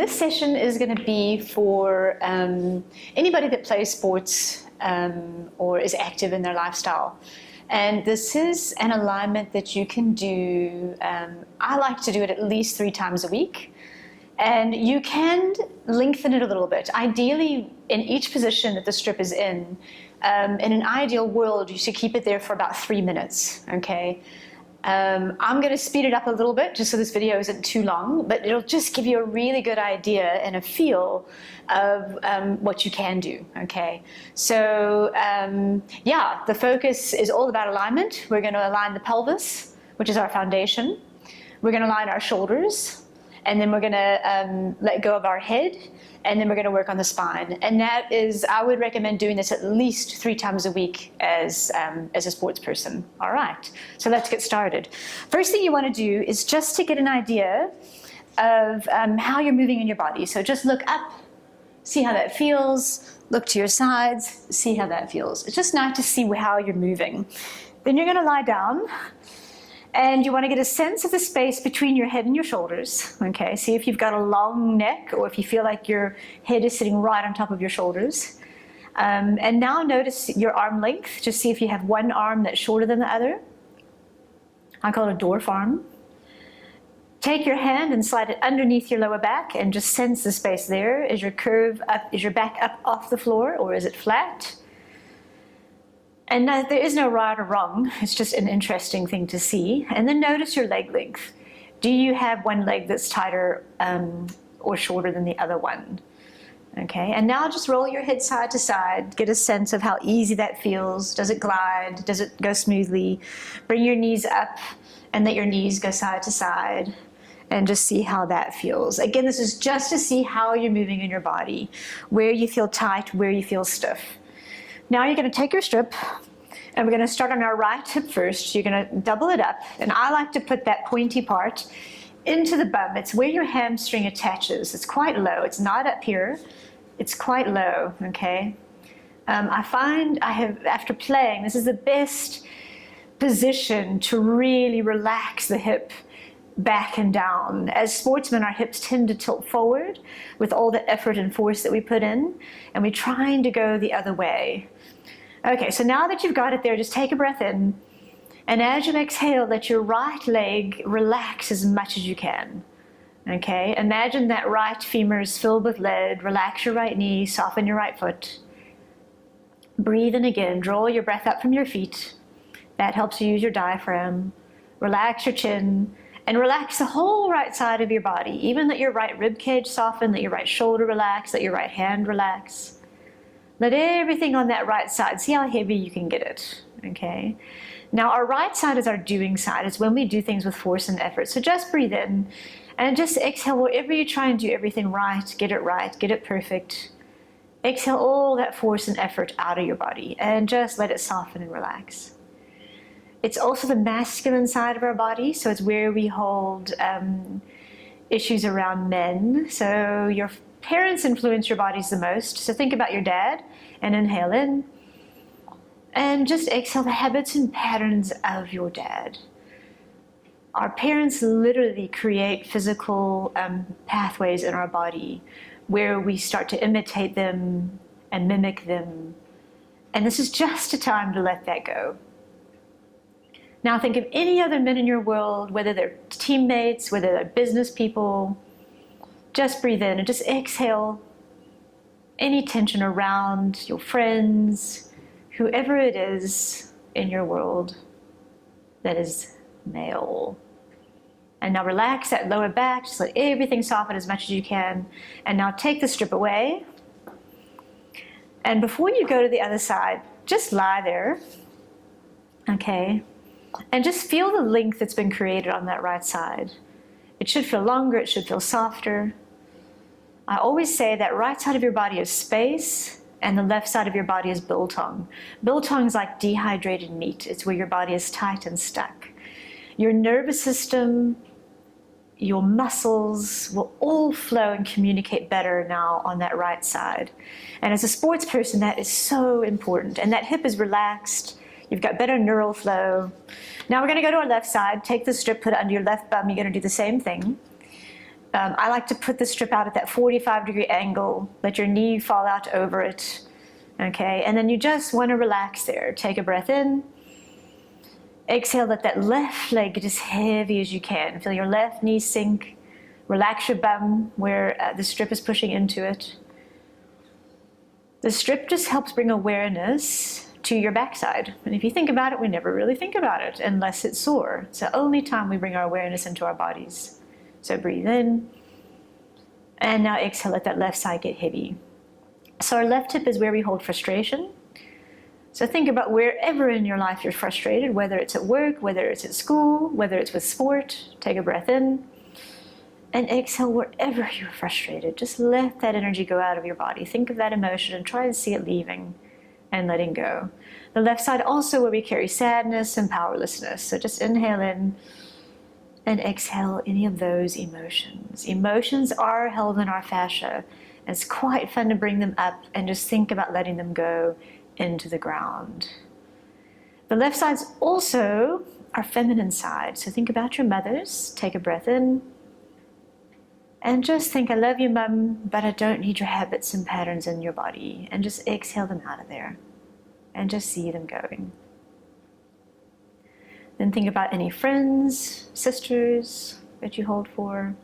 this session is going to be for anybody that plays sports or is active in their lifestyle. And this is an alignment that you can do, I like to do it at least 3 times a week. And you can lengthen it a little bit. Ideally, in each position that the strip is in an ideal world, you should keep it there for about 3 minutes, okay? I'm going to speed it up a little bit just so this video isn't too long, but it'll just give you a really good idea and a feel of what you can do, okay? So yeah, the focus is all about alignment. We're going to align the pelvis, which is our foundation. We're going to align our shoulders, and then we're going to let go of our head, and then we're going to work on the spine. And that is, I would recommend doing this at least 3 times a week as a sports person. All right, so let's get started. First thing you want to do is just to get an idea of how you're moving in your body. So just look up, see how that feels. Look to your sides, see how that feels. It's just nice to see how you're moving. Then you're going to lie down. And you want to get a sense of the space between your head and your shoulders, okay? See if you've got a long neck or if you feel like your head is sitting right on top of your shoulders. And now notice your arm length. Just see if you have one arm that's shorter than the other. I call it a dwarf arm. Take your hand and slide it underneath your lower back and just sense the space there. Is your curve up, is your back up off the floor, or is it flat? And there is no right or wrong, it's just an interesting thing to see. And then notice your leg length. Do you have one leg that's tighter or shorter than the other one? Okay, and now just roll your head side to side, get a sense of how easy that feels. Does it glide? Does it go smoothly? Bring your knees up and let your knees go side to side and just see how that feels. Again, this is just to see how you're moving in your body, where you feel tight, where you feel stiff. Now you're going to take your strip, and we're going to start on our right hip first. You're going to double it up, and I like to put that pointy part into the bum. It's where your hamstring attaches. It's quite low. It's not up here. It's quite low, okay? I find after playing, this is the best position to really relax the hip back and down. As sportsmen, our hips tend to tilt forward with all the effort and force that we put in, and we're trying to go the other way. Okay, so now that you've got it there, just take a breath in, and as you exhale, let your right leg relax as much as you can. Okay, imagine that right femur is filled with lead. Relax your right knee, soften your right foot. Breathe in again, draw your breath up from your feet. That helps you use your diaphragm. Relax your chin, and relax the whole right side of your body. Even let your right rib cage soften, let your right shoulder relax, let your right hand relax. Let everything on that right side, see how heavy you can get it, okay? Now our right side is our doing side. It's when we do things with force and effort. So just breathe in and just exhale wherever you try and do everything right, get it perfect. Exhale all that force and effort out of your body and just let it soften and relax. It's also the masculine side of our body, so it's where we hold issues around men. So your parents influence your bodies the most. So think about your dad and inhale in. And just exhale the habits and patterns of your dad. Our parents literally create physical pathways in our body where we start to imitate them and mimic them. And this is just a time to let that go. Now think of any other men in your world, whether they're teammates, whether they're business people. Just breathe in and just exhale any tension around your friends, whoever it is in your world that is male. And now relax that lower back, just let everything soften as much as you can. And now take the strip away. And before you go to the other side, just lie there, okay? And just feel the length that's been created on that right side. It should feel longer, it should feel softer. I always say that right side of your body is space and the left side of your body is biltong. Biltong is like dehydrated meat. It's where your body is tight and stuck. Your nervous system, your muscles will all flow and communicate better now on that right side. And as a sports person, that is so important. And that hip is relaxed. You've got better neural flow. Now we're going to go to our left side. Take the strip, put it under your left bum. You're going to do the same thing. I like to put the strip out at that 45-degree angle, let your knee fall out over it, okay? And then you just want to relax there. Take a breath in. Exhale, let that left leg get as heavy as you can. Feel your left knee sink. Relax your bum where the strip is pushing into it. The strip just helps bring awareness to your backside. And if you think about it, we never really think about it unless it's sore. It's the only time we bring our awareness into our bodies. So breathe in. And now exhale, let that left side get heavy. So our left hip is where we hold frustration. So think about wherever in your life you're frustrated, whether it's at work, whether it's at school, whether it's with sport. Take a breath in. And exhale wherever you're frustrated. Just let that energy go out of your body. Think of that emotion and try and see it leaving and letting go. The left side also where we carry sadness and powerlessness. So just inhale in and exhale any of those emotions. Emotions are held in our fascia. And it's quite fun to bring them up and just think about letting them go into the ground. The left side's also our feminine side. So think about your mothers. Take a breath in. And just think, I love you, Mum, but I don't need your habits and patterns in your body. And just exhale them out of there. And just see them going. Then think about any friends, sisters that you hold for,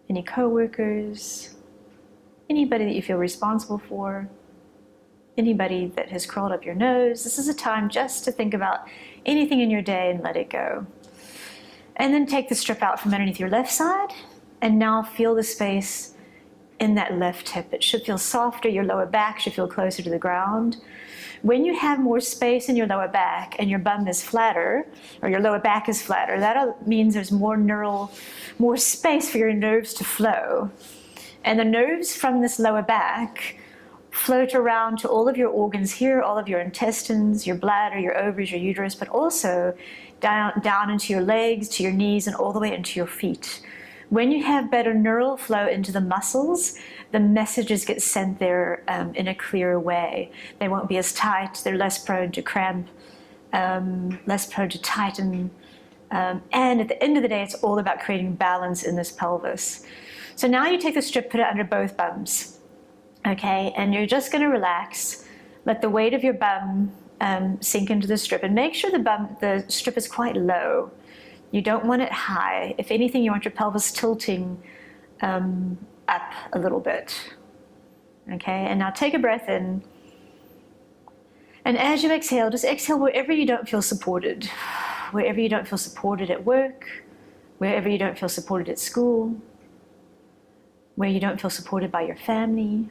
any co-workers, anybody that you feel responsible for, anybody that has crawled up your nose. This is a time just to think about anything in your day and let it go. And then take the strip out from underneath your left side. And now feel the space in that left hip. It should feel softer. Your lower back should feel closer to the ground. When you have more space in your lower back and your bum is flatter, or your lower back is flatter, that means there's more space for your nerves to flow. And the nerves from this lower back float around to all of your organs here, all of your intestines, your bladder, your ovaries, your uterus, but also down into your legs, to your knees, and all the way into your feet. When you have better neural flow into the muscles, the messages get sent there in a clearer way. They won't be as tight, they're less prone to cramp, less prone to tighten. And at the end of the day, it's all about creating balance in this pelvis. So now you take the strip, put it under both bums, okay? And you're just gonna relax, let the weight of your bum sink into the strip, and make sure the strip is quite low. You don't want it high. If anything, you want your pelvis tilting up a little bit. Okay, and now take a breath in. And as you exhale, just exhale wherever you don't feel supported. Wherever you don't feel supported at work, wherever you don't feel supported at school, where you don't feel supported by your family,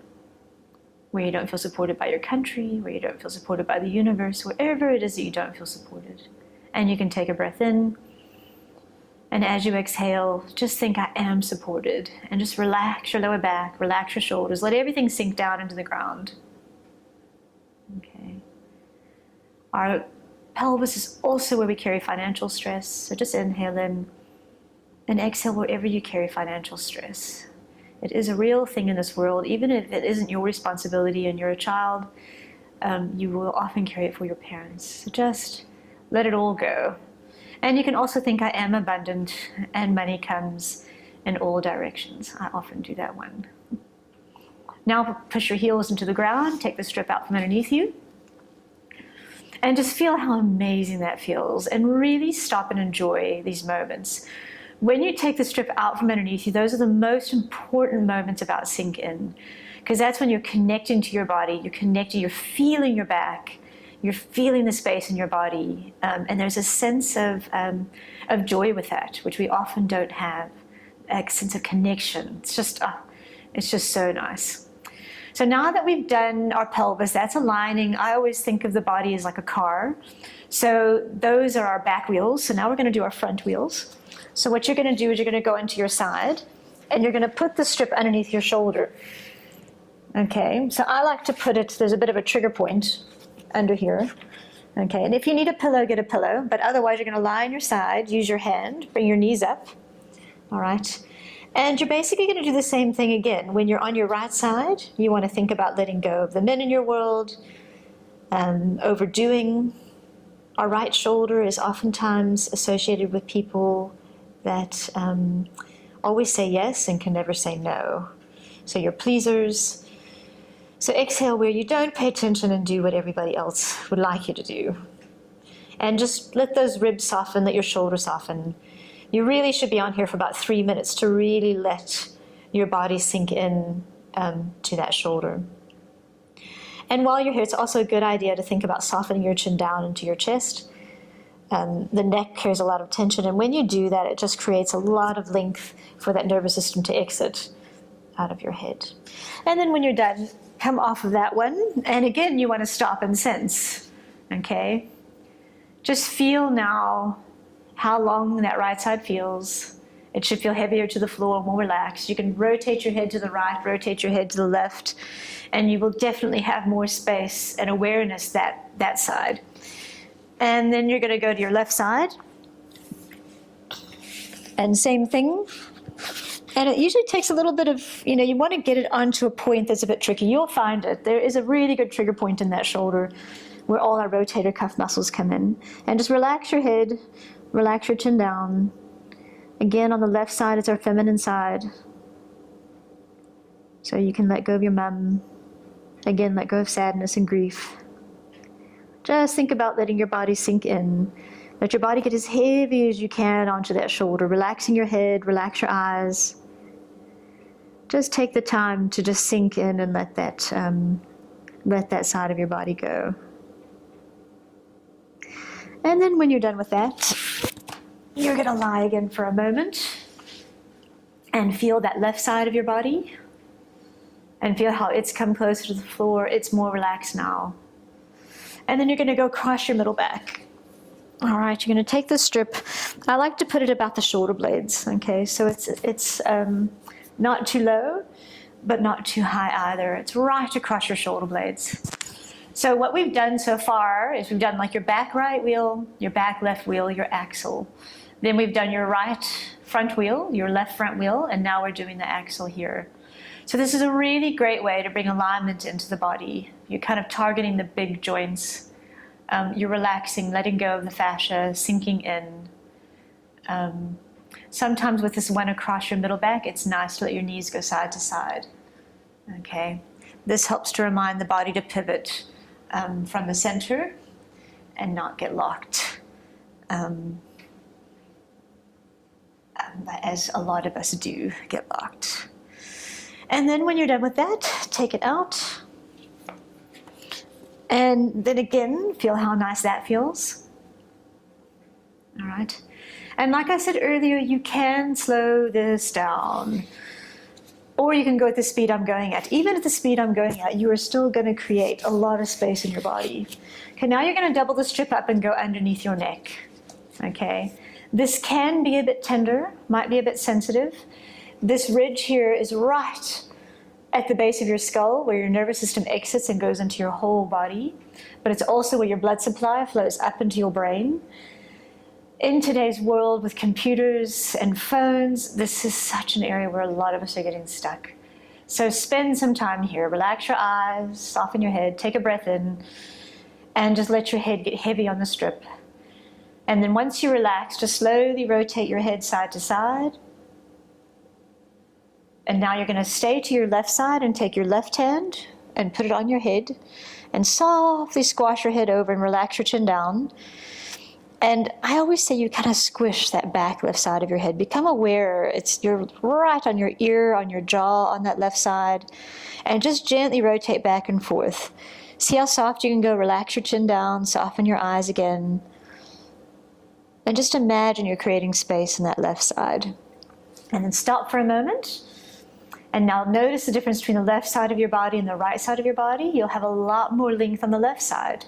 where you don't feel supported by your country, where you don't feel supported by the universe, wherever it is that you don't feel supported. And you can take a breath in. And as you exhale, just think, I am supported. And just relax your lower back, relax your shoulders. Let everything sink down into the ground. Okay. Our pelvis is also where we carry financial stress. So just inhale in and exhale wherever you carry financial stress. It is a real thing in this world. Even if it isn't your responsibility and you're a child, you will often carry it for your parents. So just let it all go. And you can also think, I am abundant and money comes in all directions. I often do that one. Now push your heels into the ground, take the strip out from underneath you, and just feel how amazing that feels, and really stop and enjoy these moments. When you take the strip out from underneath you, those are the most important moments about sink in, because that's when you're connecting to your body, you're feeling your back, you're feeling the space in your body, and there's a sense of joy with that, which we often don't have, a sense of connection. It's just so nice. So now that we've done our pelvis, that's aligning. I always think of the body as like a car. So those are our back wheels. So now we're going to do our front wheels. So what you're going to do is you're going to go into your side, and you're going to put the strip underneath your shoulder. Okay, so I like to put it, there's a bit of a trigger point under here. Okay, and if you need a pillow, get a pillow, but otherwise you're going to lie on your side, use your hand, bring your knees up. All right, and you're basically going to do the same thing again. When you're on your right side, you want to think about letting go of the men in your world, overdoing. Our right shoulder is oftentimes associated with people that always say yes and can never say no. So your pleasers. So exhale where you don't pay attention and do what everybody else would like you to do. And just let those ribs soften, let your shoulders soften. You really should be on here for about 3 minutes to really let your body sink in to that shoulder. And while you're here, it's also a good idea to think about softening your chin down into your chest. The neck carries a lot of tension, and when you do that, it just creates a lot of length for that nervous system to exit out of your head. And then when you're done, come off of that one, and again, you want to stop and sense, okay? Just feel now how long that right side feels. It should feel heavier to the floor, more relaxed. You can rotate your head to the right, rotate your head to the left, and you will definitely have more space and awareness that side. And then you're going to go to your left side. And same thing. And it usually takes a little bit of, you want to get it onto a point that's a bit tricky. You'll find it. There is a really good trigger point in that shoulder where all our rotator cuff muscles come in. And just relax your head, relax your chin down. Again, on the left side is our feminine side. So you can let go of your mum. Again, let go of sadness and grief. Just think about letting your body sink in. Let your body get as heavy as you can onto that shoulder, relaxing your head, relax your eyes. Just take the time to just sink in and let that side of your body go. And then when you're done with that, you're going to lie again for a moment and feel that left side of your body and feel how it's come closer to the floor. It's more relaxed now. And then you're going to go across your middle back. All right, you're going to take the strip. I like to put it about the shoulder blades, okay? So it's not too low, but not too high either. It's right across your shoulder blades. So what we've done so far is we've done like your back right wheel, your back left wheel, your axle. Then we've done your right front wheel, your left front wheel, and now we're doing the axle here. So this is a really great way to bring alignment into the body. You're kind of targeting the big joints. You're relaxing, letting go of the fascia, sinking in. Sometimes with this one across your middle back, it's nice to let your knees go side to side. Okay, this helps to remind the body to pivot from the center and not get locked. As a lot of us do get locked. And then when you're done with that, take it out. And then again, feel how nice that feels. All right. And like I said earlier, you can slow this down. Or you can go at the speed I'm going at. Even at the speed I'm going at, you are still going to create a lot of space in your body. Okay, now you're going to double the strip up and go underneath your neck. Okay. This can be a bit tender, might be a bit sensitive. This ridge here is right at the base of your skull where your nervous system exits and goes into your whole body, but it's also where your blood supply flows up into your brain. In today's world with computers and phones, this is such an area where a lot of us are getting stuck. So spend some time here, relax your eyes, soften your head, take a breath in, and just let your head get heavy on the strip. And then once you relax, just slowly rotate your head side to side. And now you're going to stay to your left side and take your left hand and put it on your head and softly squash your head over and relax your chin down. And I always say you kind of squish that back left side of your head. Become aware you're right on your ear, on your jaw, on that left side. And just gently rotate back and forth. See how soft you can go. Relax your chin down, soften your eyes again. And just imagine you're creating space in that left side. And then stop for a moment. And now notice the difference between the left side of your body and the right side of your body. You'll have a lot more length on the left side.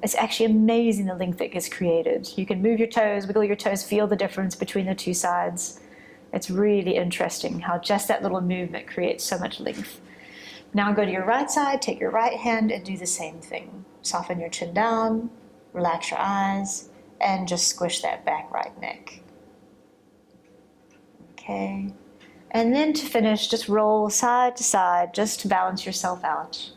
It's actually amazing the length that gets created. You can move your toes, wiggle your toes, feel the difference between the two sides. It's really interesting how just that little movement creates so much length. Now go to your right side, take your right hand and do the same thing. Soften your chin down, relax your eyes, and just squish that back right neck. Okay. And then to finish, just roll side to side, just to balance yourself out.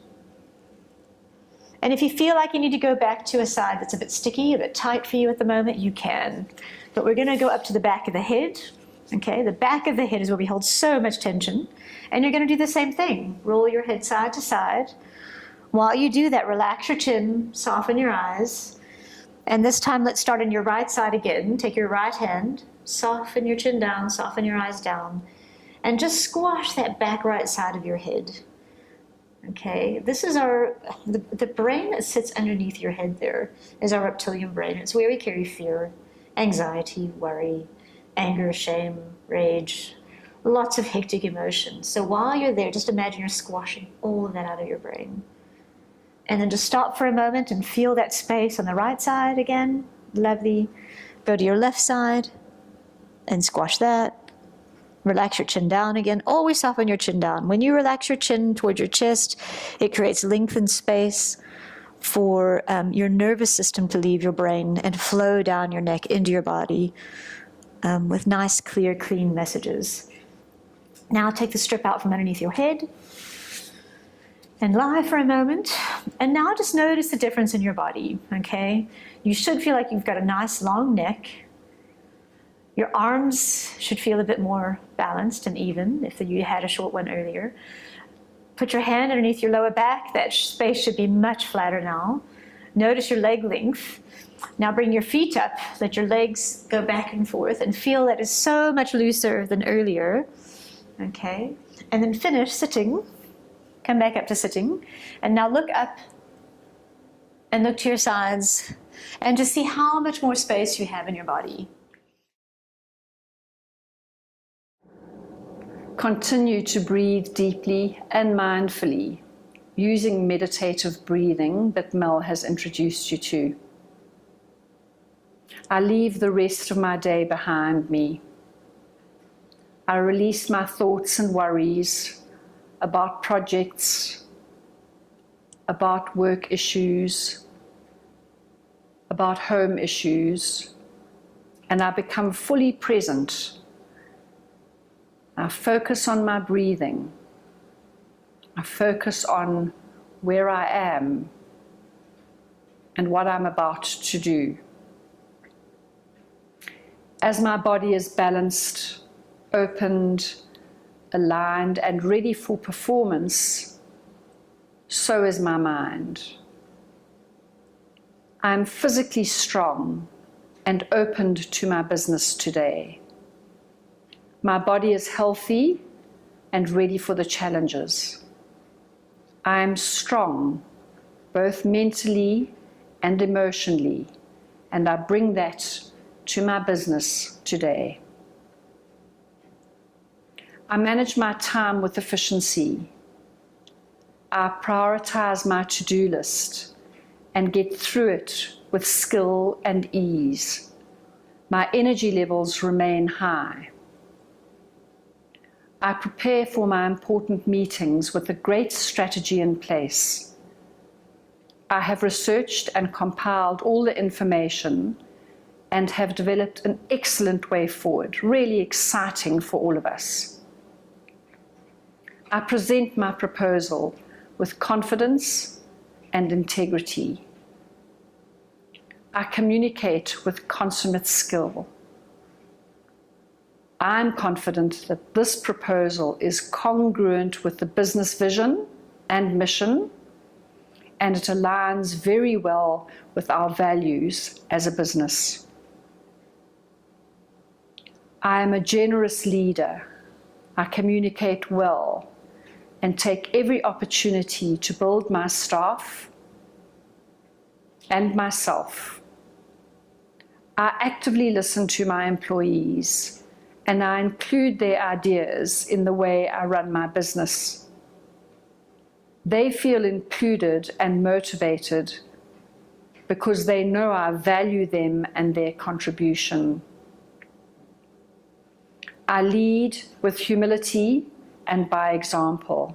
And if you feel like you need to go back to a side that's a bit sticky, a bit tight for you at the moment, you can. But we're going to go up to the back of the head, Okay, the back of the head is where we hold so much tension. And you're going to do the same thing. Roll your head side to side. While you do that, relax your chin, soften your eyes. And this time, let's start on your right side again. Take your right hand, soften your chin down, soften your eyes down, and just squash that back right side of your head. Okay, this is the brain that sits underneath your head there is our reptilian brain. It's where we carry fear, anxiety, worry, anger, shame, rage, lots of hectic emotions. So while you're there, just imagine you're squashing all of that out of your brain. And then just stop for a moment and feel that space on the right side again. Lovely. Go to your left side and squash that. Relax your chin down again. Always soften your chin down. When you relax your chin towards your chest, it creates lengthened space for your nervous system to leave your brain and flow down your neck into your body with nice, clear, clean messages. Now take the strip out from underneath your head and lie for a moment. And now just notice the difference in your body, okay? You should feel like you've got a nice long neck. Your arms should feel a bit more balanced and even if you had a short one earlier. Put your hand underneath your lower back. That space should be much flatter now. Notice your leg length. Now bring your feet up. Let your legs go back and forth and feel that it's so much looser than earlier. Okay, and then finish sitting. Come back up to sitting. And now look up and look to your sides and just see how much more space you have in your body. Continue to breathe deeply and mindfully, using meditative breathing that Mel has introduced you to. I leave the rest of my day behind me. I release my thoughts and worries about projects, about work issues, about home issues, and I become fully present. I focus on my breathing. I focus on where I am and what I'm about to do. As my body is balanced, opened, aligned, and ready for performance, so is my mind. I'm physically strong and opened to my business today. My body is healthy and ready for the challenges. I am strong, both mentally and emotionally, and I bring that to my business today. I manage my time with efficiency. I prioritize my to-do list and get through it with skill and ease. My energy levels remain high. I prepare for my important meetings with a great strategy in place. I have researched and compiled all the information and have developed an excellent way forward, really exciting for all of us. I present my proposal with confidence and integrity. I communicate with consummate skill. I'm confident that this proposal is congruent with the business vision and mission, and it aligns very well with our values as a business. I am a generous leader. I communicate well and take every opportunity to build my staff and myself. I actively listen to my employees and I include their ideas in the way I run my business. They feel included and motivated because they know I value them and their contribution. I lead with humility and by example.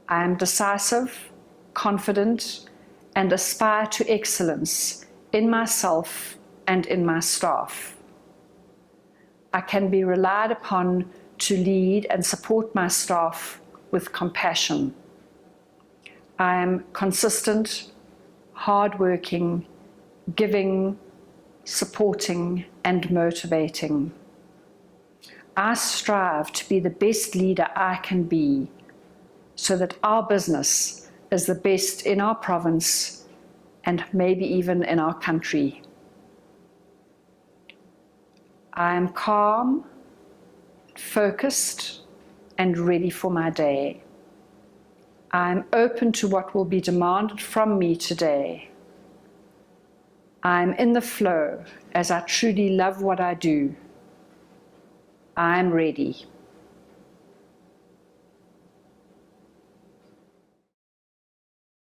I am decisive, confident, and aspire to excellence in myself and in my staff. I can be relied upon to lead and support my staff with compassion. I am consistent, hardworking, giving, supporting, and motivating. I strive to be the best leader I can be so that our business is the best in our province and maybe even in our country. I am calm, focused, and ready for my day. I am open to what will be demanded from me today. I am in the flow as I truly love what I do. I am ready.